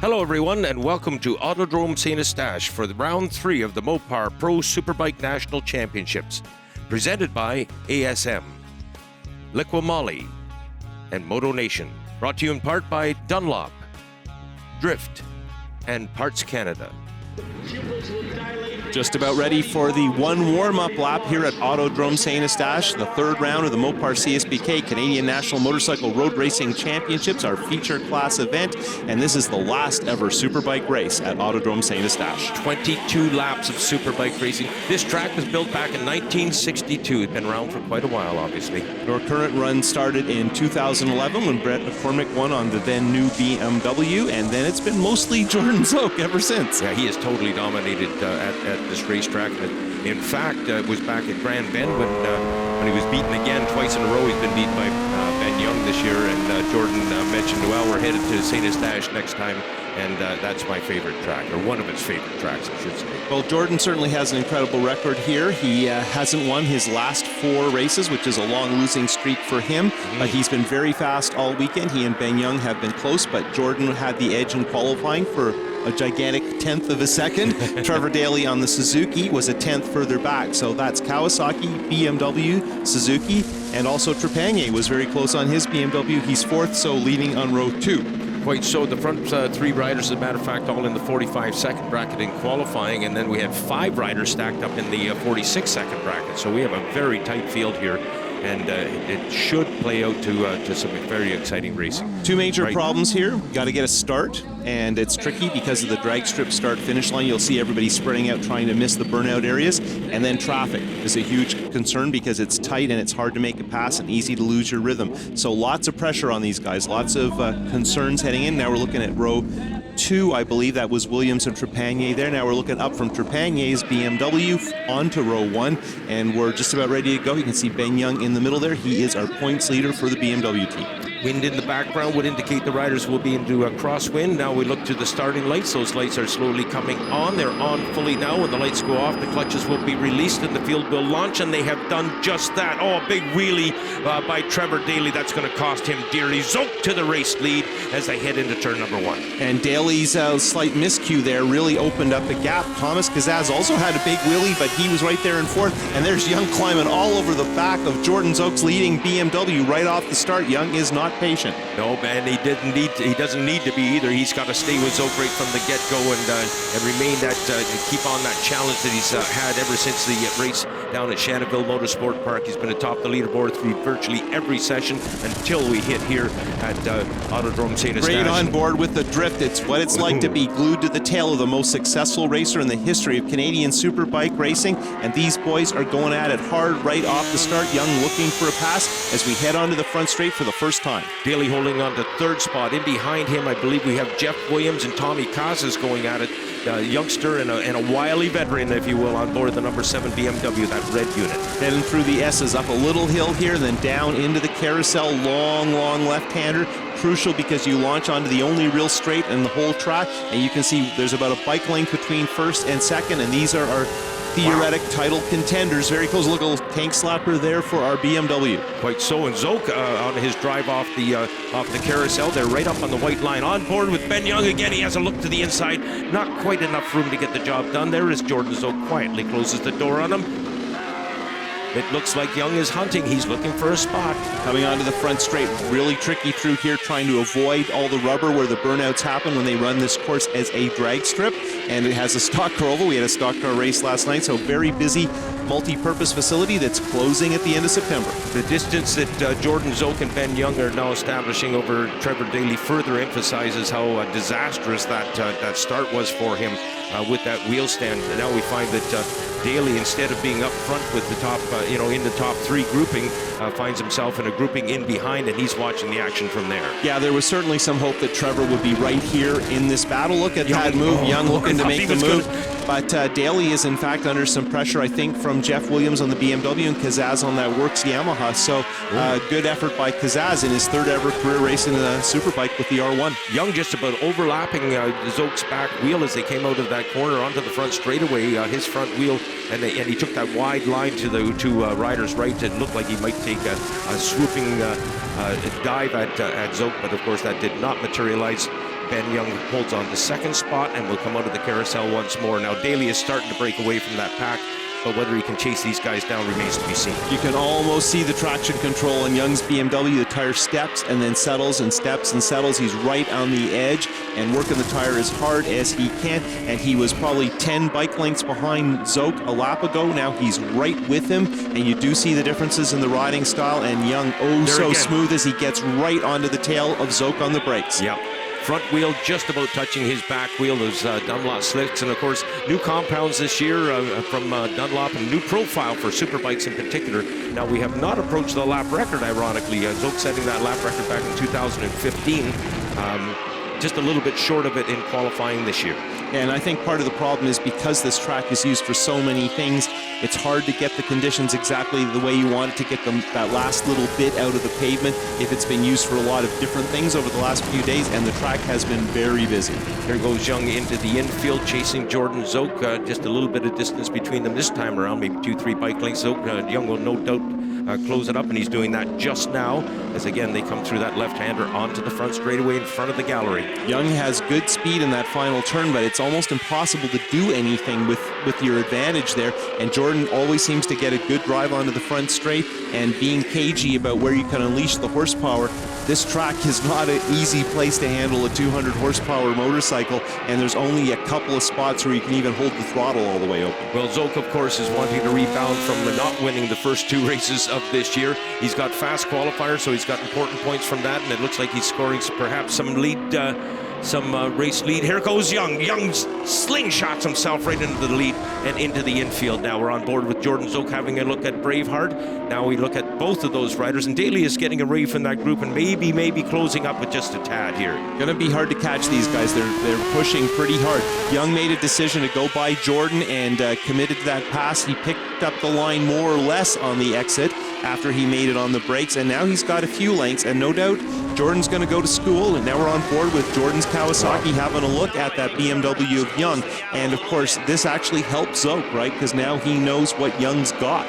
Hello everyone and welcome to Autodrome St-Eustache for the round 3 of the Mopar Pro Superbike National Championships, presented by ASM, Liqui-Moly, and Moto Nation. Brought to you in part by Dunlop, Drift, and Parts Canada. Just about ready for the one warm-up lap here at Autodrome St-Eustache, the third round of the Mopar CSBK Canadian National Motorcycle Road Racing Championships, our feature class event, and this is the last ever Superbike race at Autodrome St-Eustache. 22 laps of Superbike racing. This track was built back in 1962. It's been around for quite a while, obviously. Our current run started in 2011 when Brett McCormick won on the then new BMW, and then it's been mostly Jordan Zoke ever since. Yeah, he has totally dominated at this racetrack. In fact, it was back at Grand Bend when he was beaten again twice in a row. He's been beaten by Ben Young this year, and Jordan mentioned, well, we're headed to St. Eustache next time, and that's my favorite track, or one of his favorite tracks, I should say. Well, Jordan certainly has an incredible record here. He hasn't won his last 4 races, which is a long losing streak for him, but he's been very fast all weekend. He and Ben Young have been close, but Jordan had the edge in qualifying for a gigantic 1/10 of a second. Trevor Daley on the Suzuki was a 1/10 further back. So that's Kawasaki, BMW, Suzuki, and also Trepanier was very close on his BMW. He's 4th, so leading on row 2. Quite so. The front 3 riders, as a matter of fact, all in the 45-second bracket in qualifying, and then we had 5 riders stacked up in the 46-second bracket. So we have a very tight field here, and it should play out to some very exciting racing. 2 major problems here. Got to get a start, and it's tricky because of the drag strip start-finish line. You'll see everybody spreading out trying to miss the burnout areas, and then traffic is a huge concern because it's tight and it's hard to make a pass and easy to lose your rhythm. So lots of pressure on these guys, lots of concerns heading in. Now we're looking at row 2, I believe that was Williams and Trepanier there. Now we're looking up from Trepanier's BMW onto row 1, and we're just about ready to go. You can see Ben Young in the middle there. He is our points leader for the BMW team. Wind in the background would indicate the riders will be into a crosswind. Now we look to the starting lights. Those lights are slowly coming on. They're on fully now. When the lights go off, the clutches will be released and the field will launch, and they have done just that. Oh, a big wheelie by Trevor Daley. That's going to cost him dearly. Zoke to the race lead as they head into turn number 1. And Daley's slight miscue there really opened up a gap. Thomas Kazaz also had a big wheelie, but he was right there in 4th. And there's Young climbing all over the back of Jordan Zoke's leading BMW right off the start. Young is not patient. No, man, he doesn't need to be either. He's got to stay with Zoke right from the get-go and remain keep on that challenge that he's had ever since the race down at Shannonville Motorsport Park. He's been atop the leaderboard through virtually every session until we hit here at Autodrome St-Eustache. Great on board with the drift. It's what it's like to be glued to the tail of the most successful racer in the history of Canadian Superbike racing, and these boys are going at it hard right off the start. Young looking for a pass as we head onto the front straight for the first time. Daley holding on to 3rd spot. In behind him, I believe we have Jeff Williams and Tommy Casas going at it. A youngster and a wily veteran, if you will, on board the number 7 BMW, that red unit. Heading through the S's, up a little hill here, then down into the carousel. Long left-hander. Crucial because you launch onto the only real straight in the whole track, and you can see there's about a bike length between 1st and 2nd, and these are our theoretic title contenders. Very close. Look, a little tank slapper there for our BMW. Quite so. And Zoke on his drive off the carousel, they're right up on the white line. On board with Ben Young again. He has a look to the inside. Not quite enough room to get the job done. There is Jordan Zoke quietly closes the door on him. It looks like Young is hunting. He's looking for a spot. Coming onto the front straight, really tricky through here, trying to avoid all the rubber where the burnouts happen when they run this course as a drag strip. And it has a stock car oval. We had a stock car race last night, so very busy multi-purpose facility that's closing at the end of September. The distance that Jordan Zoke and Ben Young are now establishing over Trevor Daley further emphasizes how disastrous that start was for him with that wheel stand. And now we find that Daley, instead of being up front with the top, in the top 3 grouping, finds himself in a grouping in behind, and he's watching the action from there. Yeah, there was certainly some hope that Trevor would be right here in this battle. Look at that move. Young looking to make the move. But Daley is, in fact, under some pressure, I think, from Jeff Williams on the BMW and Kazaz on that Works Yamaha. So good effort by Kazaz in his 3rd ever career race in a Superbike with the R1. Young just about overlapping Zoke's back wheel as they came out of that corner onto the front straightaway. His front wheel, and he took that wide line to the 2 riders' right. It looked like he might take a swooping dive at Zoke, but of course that did not materialize. Ben Young holds on the second spot and will come out of the carousel once more. Now, Daly is starting to break away from that pack, but whether he can chase these guys down remains to be seen. You can almost see the traction control on Young's BMW. The tire steps and then settles and steps and settles. He's right on the edge and working the tire as hard as he can. And he was probably 10 bike lengths behind Zoke a lap ago. Now he's right with him, and you do see the differences in the riding style. And Young, so smooth as he gets right onto the tail of Zoke on the brakes. Yeah. Front wheel just about touching his back wheel. Those Dunlop slicks, and of course new compounds this year from Dunlop, and new profile for Superbikes in particular. Now, we have not approached the lap record, ironically. Zoke setting that lap record back in 2015. Just a little bit short of it in qualifying this year. And I think part of the problem is because this track is used for so many things, it's hard to get the conditions exactly the way you want it to get them that last little bit out of the pavement if it's been used for a lot of different things over the last few days, and the track has been very busy. There goes Young into the infield, chasing Jordan Zoke. Just a little bit of distance between them this time around, maybe 2-3 bike lengths. Zoke, Young will no doubt close it up, and he's doing that just now as again they come through that left-hander onto the front straightaway in front of the gallery. Young has good speed in that final turn, but it's almost impossible to do anything with your advantage there, and Jordan always seems to get a good drive onto the front straight, and being cagey about where you can unleash the horsepower. This track is not an easy place to handle a 200 horsepower motorcycle, and there's only a couple of spots where you can even hold the throttle all the way open. Well, Zoke, of course, is wanting to rebound from not winning the first 2 races of this year. He's got fast qualifiers, so he's got important points from that, and it looks like he's scoring perhaps some lead, race lead. Here goes Young. Young slingshots himself right into the lead and into the infield. Now we're on board with Jordan Zoke having a look at Braveheart. Now we look at both of those riders, and Daly is getting away from that group and maybe closing up with just a tad here. Gonna be hard to catch these guys. They're pushing pretty hard. Young made a decision to go by Jordan and committed to that pass. He picked up the line more or less on the exit after he made it on the brakes, and now he's got a few lengths, and no doubt Jordan's going to go to school, and now we're on board with Jordan's Kawasaki having a look at that BMW of Young. And of course this actually helps Zoke, right, because now he knows what Young's got.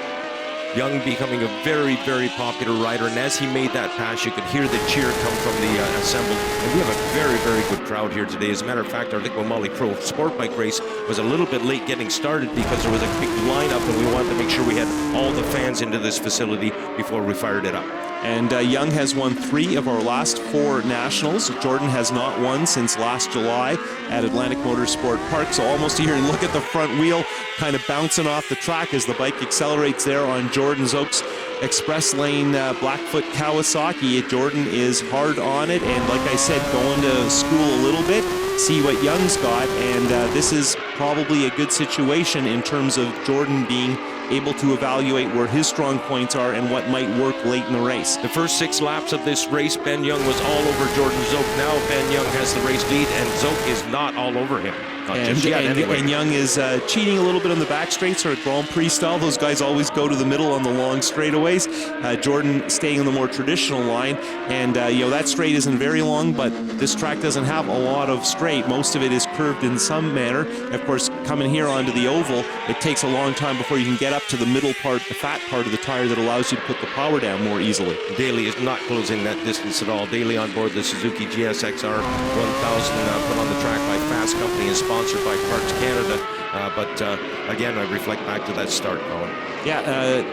Young becoming a very, very popular rider, and as he made that pass, you could hear the cheer come from the assembled. And we have a very, very good crowd here today. As a matter of fact, our Liqui Moly Pro Sport Bike race was a little bit late getting started because there was a big lineup, and we wanted to make sure we had all the fans into this facility before we fired it up. And Young has won 3 of our last 4 nationals. Jordan has not won since last July at Atlantic Motorsport Park. So almost a year, and look at the front wheel kind of bouncing off the track as the bike accelerates there on Jordan Zoke's Express Lane Blackfoot Kawasaki. Jordan is hard on it, and like I said, going to school a little bit, see what Young's got, and this is probably a good situation in terms of Jordan being able to evaluate where his strong points are and what might work late in the race. The first 6 laps of this race, Ben Young was all over Jordan Zoke. Now Ben Young has the race lead, and Zoke is not all over him. And Young is cheating a little bit on the back straights, or Grand Prix style. Those guys always go to the middle on the long straightaways. Jordan staying on the more traditional line, and that straight isn't very long, but this track doesn't have a lot of straight. Most of it is curved in some manner. Of course, coming here onto the oval, it takes a long time before you can get up to the middle part, the fat part of the tire that allows you to put the power down more easily. Daly is not closing that distance at all. Daly on board the Suzuki GSXR 1000, put on the track by Fast Company and sponsored by Parts Canada. But again, I reflect back to that start, Colin. Yeah,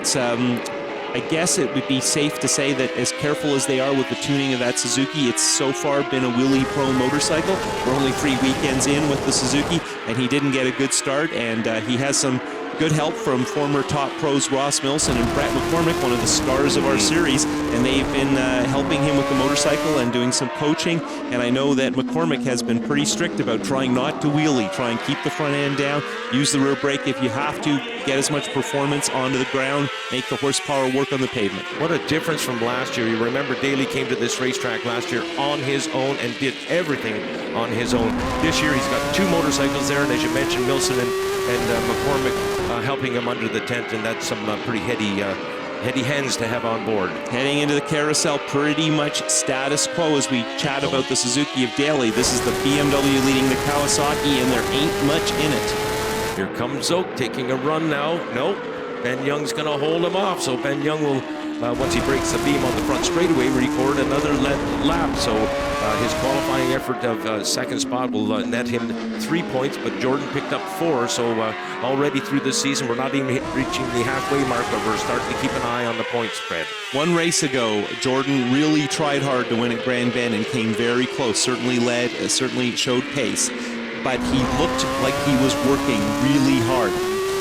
I guess it would be safe to say that as careful as they are with the tuning of that Suzuki, it's so far been a wheelie-prone motorcycle. We're only 3 weekends in with the Suzuki, and he didn't get a good start, and he has some good help from former top pros Ross Milson and Brett McCormick, one of the stars of our series, and they've been helping him with the motorcycle and doing some coaching. And I know that McCormick has been pretty strict about trying not to wheelie, try and keep the front end down, use the rear brake if you have to, get as much performance onto the ground, make the horsepower work on the pavement. What a difference from last year. You remember Daly came to this racetrack last year on his own and did everything on his own. This year he's got 2 motorcycles there, and as you mentioned, Milson and McCormick helping him under the tent, and that's some pretty heady hens to have on board. Heading into the carousel, pretty much status quo as we chat about the Suzuki of Daly. This is the BMW leading the Kawasaki, and there ain't much in it. Here comes Zoke taking a run now. No, Ben Young's going to hold him off, so Ben Young will once he breaks the beam on the front straightaway, record another lap. So his qualifying effort of second spot will net him 3 points, but Jordan picked up 4. So already through this season, we're not even reaching the halfway mark, but we're starting to keep an eye on the point spread. One race ago, Jordan really tried hard to win at Grand Bend and came very close. Certainly led, certainly showed pace, but he looked like he was working really hard.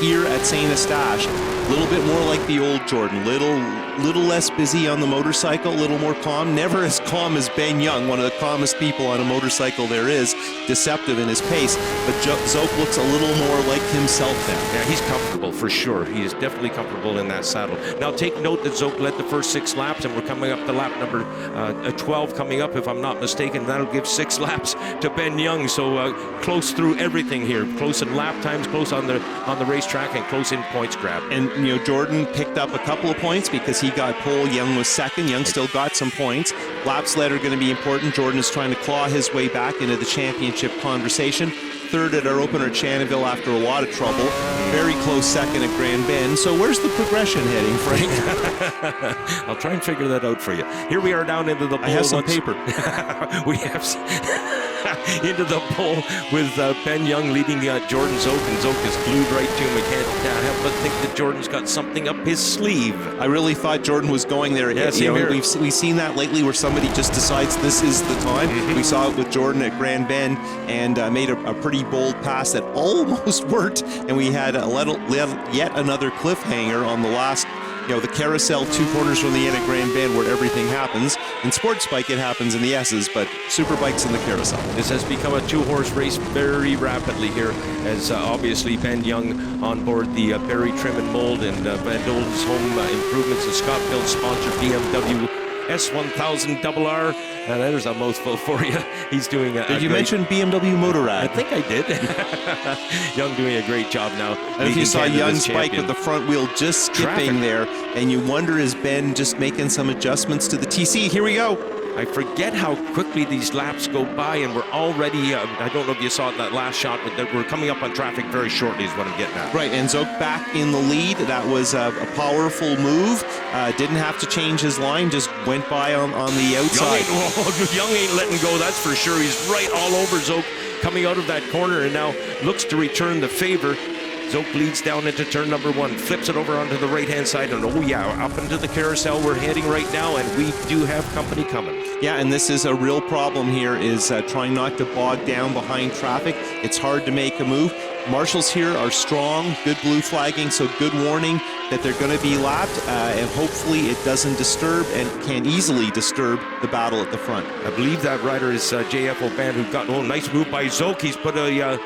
Here at St-Eustache, a little bit more like the old Jordan, little less busy on the motorcycle, a little more calm. Never as calm as Ben Young, one of the calmest people on a motorcycle there is, deceptive in his pace, but Zoke looks a little more like himself now. Yeah, he's comfortable for sure. He is definitely comfortable in that saddle. Now take note that Zoke led the first 6 laps, and we're coming up to lap number 12 coming up, if I'm not mistaken. That'll give 6 laps to Ben Young, so close through everything here. Close in lap times, close on the racetrack, and close in points grab. And Jordan picked up a couple of points because he got pole. Young was second. Young still got some points. Laps led are going to be important. Jordan is trying to claw his way back into the championship conversation. Third at our opener at Shannonville after a lot of trouble. Very close second at Grand Bend. So where's the progression heading, Frank? I'll try and figure that out for you. Here we are down into the bowl. I have some paper. We have into the bowl with Ben Young leading Jordan Zoke, and Zoke is glued right to him. We can't help but think that Jordan's got something up his sleeve. I really thought Jordan was going there. Yeah, we've seen that lately where somebody just decides this is the time. Mm-hmm. We saw it with Jordan at Grand Bend and made a pretty bold pass that almost worked, and we had yet another cliffhanger on the last, the carousel 2 corners from the end of Grand Bend where everything happens. In sports bike, it happens in the S's, but Superbike's in the carousel. This has become a 2-horse race very rapidly here, as obviously Ben Young on board the Barry Trim and Mold and Van Dolen's Home Improvements and Scottville sponsored BMW S1000RR. And there's a mouthful for you. He's doing Did you mention BMW Motorrad? I think I did. Young doing a great job now. And if you saw Young's bike with the front wheel just skipping there, and you wonder, is Ben just making some adjustments to the TC? Here we go. I forget how quickly these laps go by, and we're already, I don't know if you saw it in that last shot, but we're coming up on traffic very shortly is what I'm getting at. Right, and Zoke back in the lead. That was a powerful move. Didn't have to change his line, just went by on the outside. Young ain't letting go, that's for sure. He's right all over Zoke coming out of that corner, and now looks to return the favor. Zoke leads down into turn number 1, flips it over onto the right-hand side, and oh yeah, up into the carousel we're heading right now, and we do have company coming. Yeah, and this is a real problem here, is trying not to bog down behind traffic. It's hard to make a move. Marshals here are strong, good blue flagging, so good warning that they're going to be lapped, and hopefully it doesn't disturb and can easily disturb the battle at the front. I believe that rider is JF O'Ban, who got a nice move by Zoke. He's put a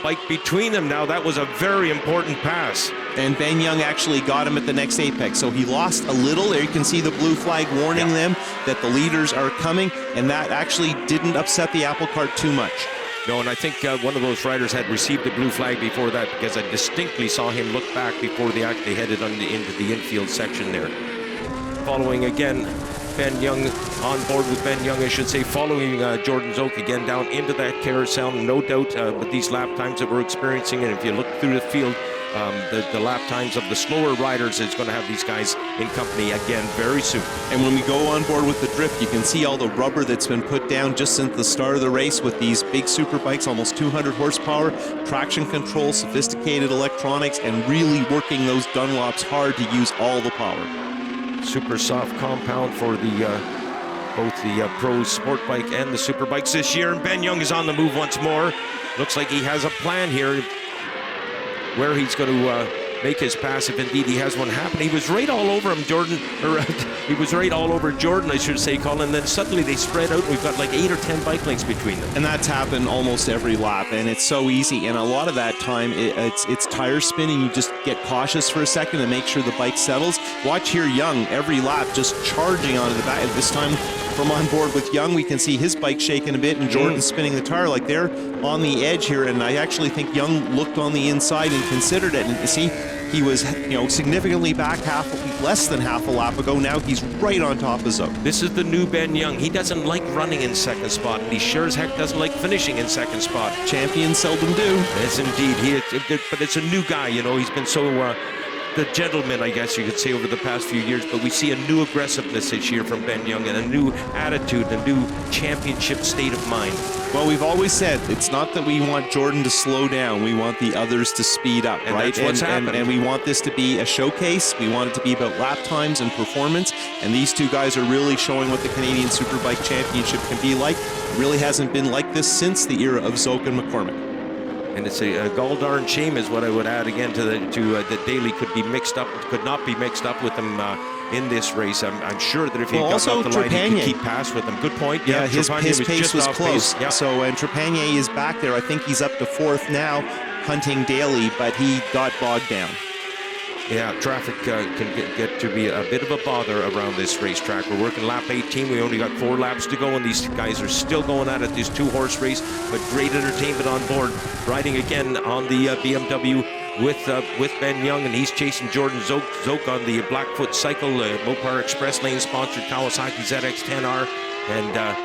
bike between them now. That was a very important pass. And Ben Young actually got him at the next apex, so he lost a little. There you can see the blue flag warning them that the leaders are coming, and that actually didn't upset the apple cart too much. No, and I think one of those riders had received the blue flag before that, because I distinctly saw him look back before they actually headed into the infield section there. Following again, Ben Young on board with Ben Young, I should say, following Jordan Zoke again down into that carousel. No doubt with these lap times that we're experiencing, and if you look through the field, the lap times of the slower riders is going to have these guys in company again very soon. And when we go on board with the drift, you can see all the rubber that's been put down just since the start of the race with these big super bikes, almost 200 horsepower, traction control, sophisticated electronics, and really working those Dunlops hard to use all the power. Super soft compound for the both the Pro Sport Bike and the Super Bikes this year. And Ben Young is on the move once more. Looks like he has a plan here where he's going to make his pass, if indeed he has one happen. He was right all over him, he was right all over Jordan, I should say, Colin. And then suddenly they spread out. We've got like 8 or 10 bike lengths between them. And that's happened almost every lap, and it's so easy. And a lot of that time, it's tire spinning. You just get cautious for a second and make sure the bike settles. Watch here, Young, every lap just charging onto the back. This time from on board with Young, we can see his bike shaking a bit, and Jordan spinning the tire like they're on the edge here. And I actually think Young looked on the inside and considered it. And you see, he was, significantly back less than half a lap ago. Now he's right on top of Zoke. This is the new Ben Young. He doesn't like running in second spot, and he sure as heck doesn't like finishing in second spot. Champions seldom do. Yes, indeed. But it's a new guy, He's been so the gentleman, I guess you could say, over the past few years, but we see a new aggressiveness this year from Ben Young and a new attitude, a new championship state of mind. Well, we've always said it's not that we want Jordan to slow down. We want the others to speed up, and right? That's what's happening. And we want this to be a showcase. We want it to be about lap times and performance. And these two guys are really showing what the Canadian Superbike Championship can be like. It really hasn't been like this since the era of Zoke and McCormick. And it's a gall darn shame, is what I would add again to that Daly could not be mixed up with them in this race. I'm sure that if he got off the line, he could keep pass with them. Good point. Yeah, his pace was close. Yeah. So, and Trepanier is back there. I think he's up to 4th now, hunting Daly, but he got bogged down. Yeah, traffic can get to be a bit of a bother around this racetrack. We're working lap 18. We only got 4 laps to go, and these guys are still going at it. This 2-horse race, but great entertainment on board. Riding again on the BMW with Ben Young, and he's chasing Jordan Zoke on the Blackfoot cycle, Mopar Express Lane sponsored Kawasaki ZX-10R, and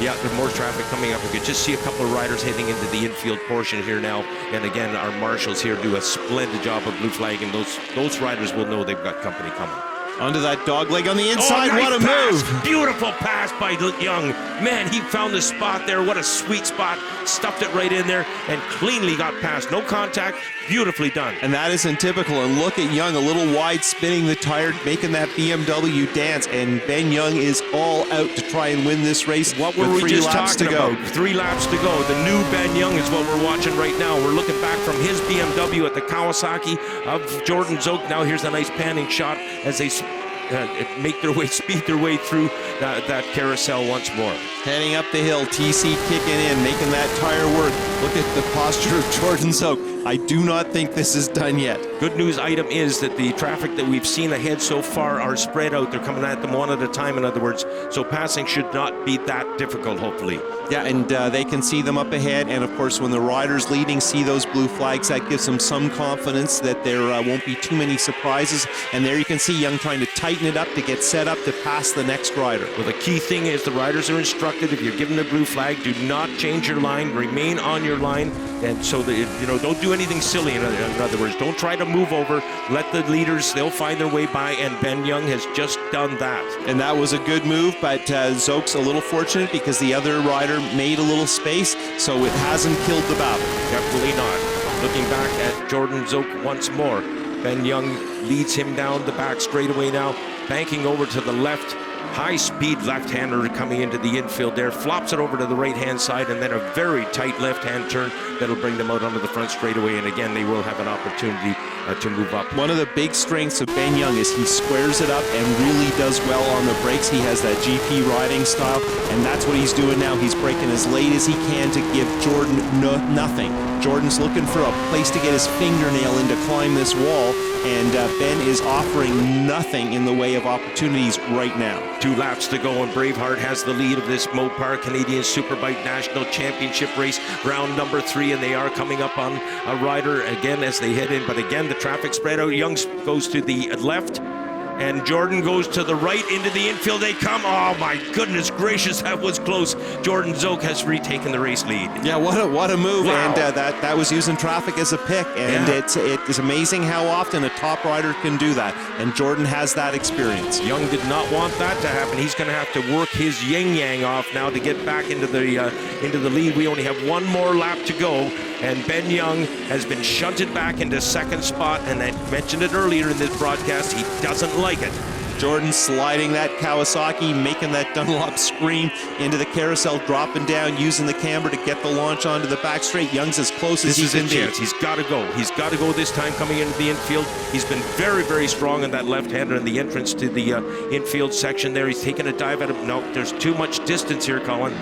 yeah, there's more traffic coming up. We could just see a couple of riders heading into the infield portion here now. And again, our marshals here do a splendid job of blue flagging. Those riders will know they've got company coming. Onto that dog leg on the inside. Nice what a pass. move. Beautiful pass by Young. Man, he found the spot there. What a sweet spot. Stuffed it right in there and cleanly got past. No contact. Beautifully done. And that isn't typical. And look at Young, a little wide, spinning the tire, making that BMW dance. And Ben Young is all out to try and win this race. What were we just talking about? 3 laps to go. The new Ben Young is what we're watching right now. We're looking back from his BMW at the Kawasaki of Jordan Zoke. Now here's a nice panning shot as they speed their way through that carousel once more. Heading up the hill, TC kicking in, making that tire work. Look at the posture of Jordan Zoke. I do not think this is done yet. Good news item is that the traffic that we've seen ahead so far are spread out. They're coming at them one at a time, in other words. So passing should not be that difficult, hopefully. Yeah, and they can see them up ahead. And, of course, when the riders leading see those blue flags, that gives them some confidence that there won't be too many surprises. And there you can see Young trying to tighten it up to get set up to pass the next rider. Well, the key thing is the riders are instructed, if you're given the blue flag, do not change your line, remain on your line. And so, don't do anything silly, in other words. Don't try to move over. Let the leaders, they'll find their way by, and Ben Young has just done that. And that was a good move, but Zoke's a little fortunate because the other rider made a little space, so it hasn't killed the battle. Definitely not. Looking back at Jordan Zoke once more. Ben Young leads him down the back straightaway now, banking over to the left. High-speed left-hander coming into the infield there, flops it over to the right-hand side, and then a very tight left-hand turn that'll bring them out onto the front straightaway, and again, they will have an opportunity to move up. One of the big strengths of Ben Young is he squares it up and really does well on the brakes. He has that GP riding style, and that's what he's doing now. He's braking as late as he can to give Jordan nothing. Jordan's looking for a place to get his fingernail in to climb this wall, and Ben is offering nothing in the way of opportunities right now. 2 laps to go, and Braveheart has the lead of this Mopar Canadian Superbike National Championship race, round number 3, and they are coming up on a rider again as they head in, but again, the traffic spread out. Young goes to the left, and Jordan goes to the right into the infield. They come. Oh my goodness gracious, that was close. Jordan Zoke has retaken the race lead. Yeah, what a move. Wow. And that was using traffic as a pick, and Yeah. it is amazing how often a top rider can do that, and Jordan has that experience. Young did not want that to happen. He's going to have to work his yin-yang off now to get back into the lead. We only have 1 more lap to go, and Ben Young has been shunted back into second spot, and I mentioned it earlier in this broadcast, he doesn't like it. Jordan sliding that Kawasaki, making that Dunlop scream into the carousel, dropping down, using the camber to get the launch onto the back straight. Young's as close as he can be. He's got to go. He's got to go this time coming into the infield. He's been very, very strong in that left-hander in the entrance to the infield section there. He's taking a dive at him. No, there's too much distance here, Colin.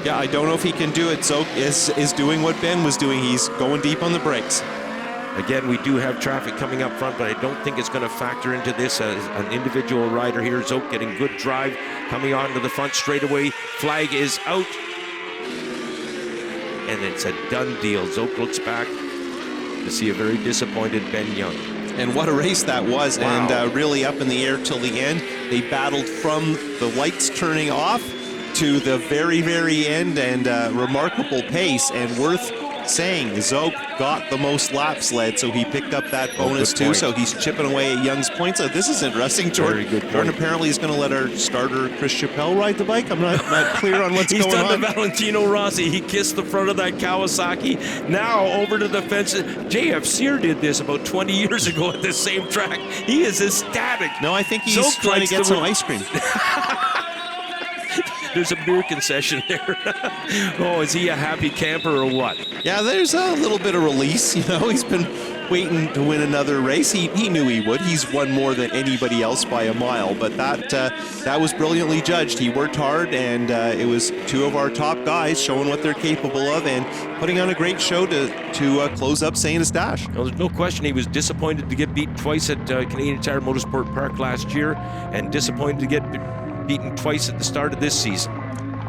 Yeah, I don't know if he can do it. Zoke is doing what Ben was doing. He's going deep on the brakes. Again, we do have traffic coming up front, but I don't think it's going to factor into this. An individual rider here, Zoke getting good drive, coming onto the front straightaway. Flag is out, and it's a done deal. Zoke looks back to see a very disappointed Ben Young. And what a race that was. Wow. And really up in the air till the end. They battled from the lights turning off to the very, very end, and remarkable pace, and worth saying Zoke got the most laps led, so he picked up that bonus too. point. So he's chipping away at Young's points. So this is interesting. Jordan, Very good point. Jordan apparently is going to let our starter Chris Chappelle ride the bike. I'm not clear on what's He's going done on. the Valentino Rossi. He kissed the front of that Kawasaki. Now over to the fence. JF Sear did this about 20 years ago at the same track. He is ecstatic. No, I think he's Zoke trying to likes get the some win. ice cream. There's a beer concession there. Oh, is he a happy camper or what? Yeah, there's a little bit of release. You know, he's been waiting to win another race. He knew he would. He's won more than anybody else by a mile, but that was brilliantly judged. He worked hard, and it was two of our top guys showing what they're capable of and putting on a great show to close up St-Eustache. Well, there's no question he was disappointed to get beat twice at Canadian Tire Motorsport Park last year, and disappointed to get beaten twice at the start of this season.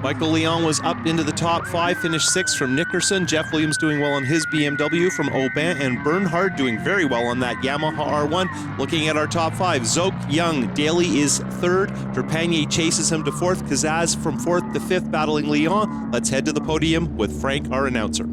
Michael Leon was up into the top 5, finished 6th from Nickerson. Jeff Williams doing well on his BMW from Aubin, and Bernhard doing very well on that Yamaha R1. Looking at our top 5, Zoke, Young, Daly is 3rd. Trepanier chases him to 4th. Kazaz from 4th to 5th, battling Leon. Let's head to the podium with Frank, our announcer.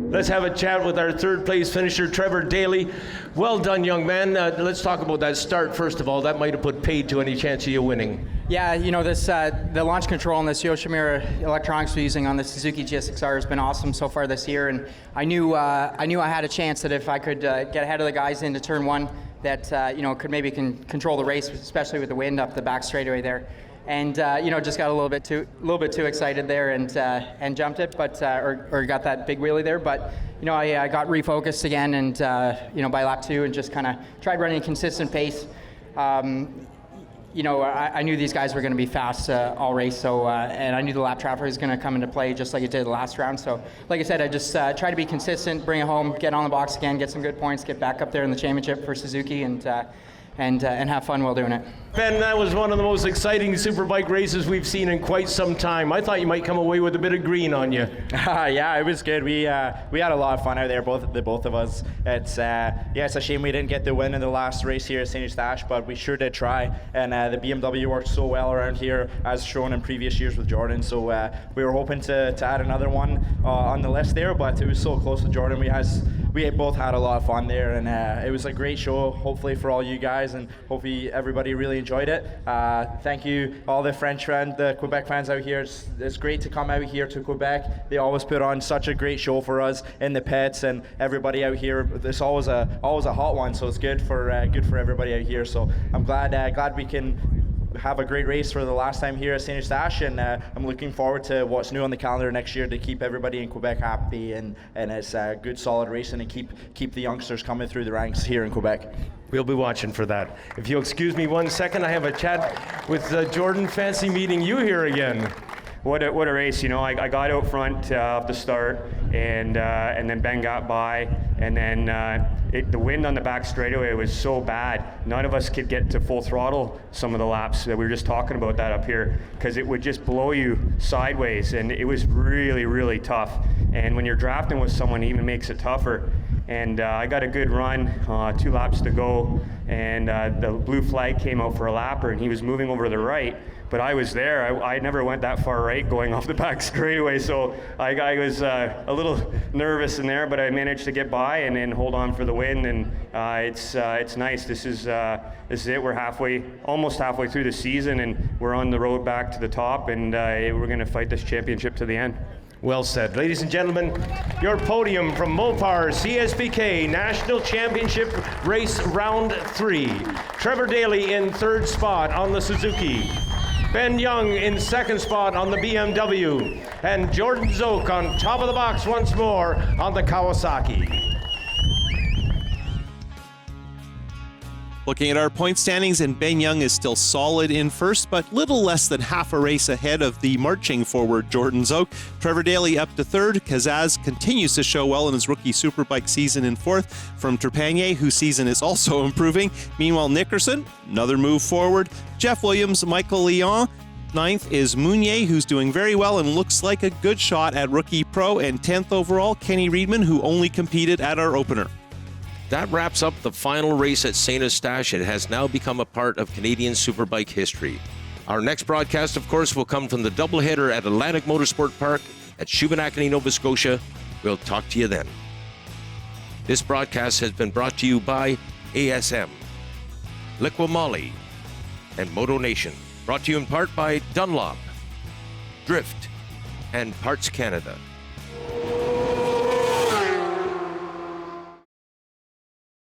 Let's have a chat with our third place finisher, Trevor Daly. Well done, young man. Let's talk about that start first of all. That might have put paid to any chance of you winning. Yeah, you know, this the launch control and this Yoshimura electronics we're using on the Suzuki GSX-R has been awesome so far this year, and I knew I had a chance that if I could get ahead of the guys into turn 1, that could maybe control the race, especially with the wind up the back straightaway there. And just got a little bit too excited there and jumped it, but or got that big wheelie there. But I got refocused again, and by lap 2, and just kind of tried running a consistent pace. I knew these guys were going to be fast all race, so and I knew the lap traffic was going to come into play just like it did the last round. So, like I said, I just try to be consistent, bring it home, get on the box again, get some good points, get back up there in the championship for Suzuki, and have fun while doing it. Ben, that was one of the most exciting Superbike races we've seen in quite some time. I thought you might come away with a bit of green on you. Yeah, it was good. We had a lot of fun out there, both of us. It's a shame we didn't get the win in the last race here at St-Eustache, but we sure did try. And the BMW worked so well around here, as shown in previous years with Jordan. So we were hoping to add another one on the list there, but it was so close with Jordan. We both had a lot of fun there, and it was a great show, hopefully for all you guys, and hopefully everybody really enjoyed it. Thank you, all the French fans, the Quebec fans out here. It's great to come out here to Quebec. They always put on such a great show for us in the pits, and everybody out here. It's always a hot one, so it's good for everybody out here. So I'm glad we can have a great race for the last time here at St-Eustache, and I'm looking forward to what's new on the calendar next year to keep everybody in Quebec happy, and it's a good solid racing, and keep the youngsters coming through the ranks here in Quebec. We'll be watching for that. If you'll excuse me 1 second, I have a chat with Jordan. Fancy meeting you here again. What a race, I got out front off the start, and then Ben got by, and then the wind on the back straightaway was so bad, none of us could get to full throttle some of the laps. That we were just talking about that up here, because it would just blow you sideways, and it was really, really tough. And when you're drafting with someone, it even makes it tougher. And I got a good run, 2 laps to go, and the blue flag came out for a lapper, and he was moving over to the right. But I was there. I never went that far right going off the back straightaway, so I was a little nervous in there, but I managed to get by and hold on for the win. And it's nice. This is it. We're almost halfway through the season, and we're on the road back to the top, and we're going to fight this championship to the end. Well said. Ladies and gentlemen, your podium from Mopar CSBK National Championship Race Round 3. Trevor Daly in 3rd spot on the Suzuki. Ben Young in 2nd spot on the BMW. And Jordan Zoke on top of the box once more on the Kawasaki. Looking at our point standings, and Ben Young is still solid in 1st, but little less than half a race ahead of the marching forward Jordan Zoke. Trevor Daly up to 3rd. Kazaz continues to show well in his rookie Superbike season in 4th from Trepanier, whose season is also improving. Meanwhile, Nickerson, another move forward. Jeff Williams, Michael Leon. 9th is Mounier, who's doing very well and looks like a good shot at Rookie Pro. And 10th overall, Kenny Reedman, who only competed at our opener. That wraps up the final race at St-Eustache. It has now become a part of Canadian Superbike history. Our next broadcast, of course, will come from the doubleheader at Atlantic Motorsport Park at Shubenacadie, Nova Scotia, We'll talk to you then. This broadcast has been brought to you by ASM, Liqui-Moly, and Moto Nation. Brought to you in part by Dunlop, Drift, and Parts Canada.